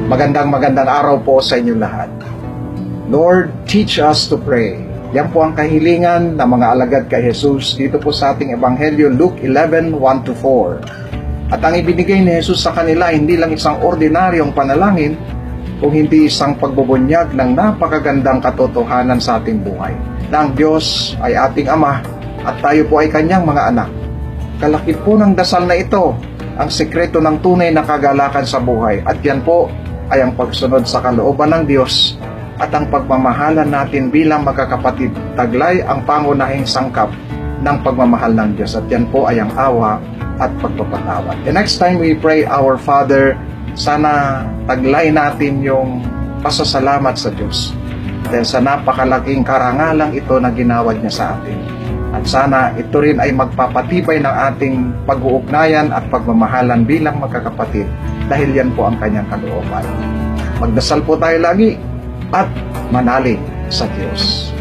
Magandang araw po sa inyo lahat. Lord, teach us to pray. Yan po ang kahilingan ng mga alagad kay Jesus dito po sa ating Ebanghelyo, Luke 11:1-4. At ang ibinigay ni Jesus sa kanila hindi lang isang ordinaryong panalangin, kung hindi isang pagbubunyag ng napakagandang katotohanan sa ating buhay. Na ang Diyos ay ating Ama at tayo po ay Kanyang mga anak. Kalakip po ng dasal na ito ang sikreto ng tunay na kagalakan sa buhay, at yan po ay ang pagsunod sa kalooban ng Diyos at ang pagmamahalan natin bilang magkakapatid. Taglay ang pangunahing sangkap ng pagmamahal ng Diyos, at yan po ay ang awa at pagpapatawad. The next time we pray Our Father, sana taglay natin yung pasasalamat sa Diyos dahil sa napakalaking karangalang ito na ginawad niya sa atin. At sana ito rin ay magpapatibay ng ating pag-uugnayan at pagmamahalan bilang magkakapatid dahil yan po ang kanyang kalooban. Magdasal po tayo lagi at manalig sa Diyos.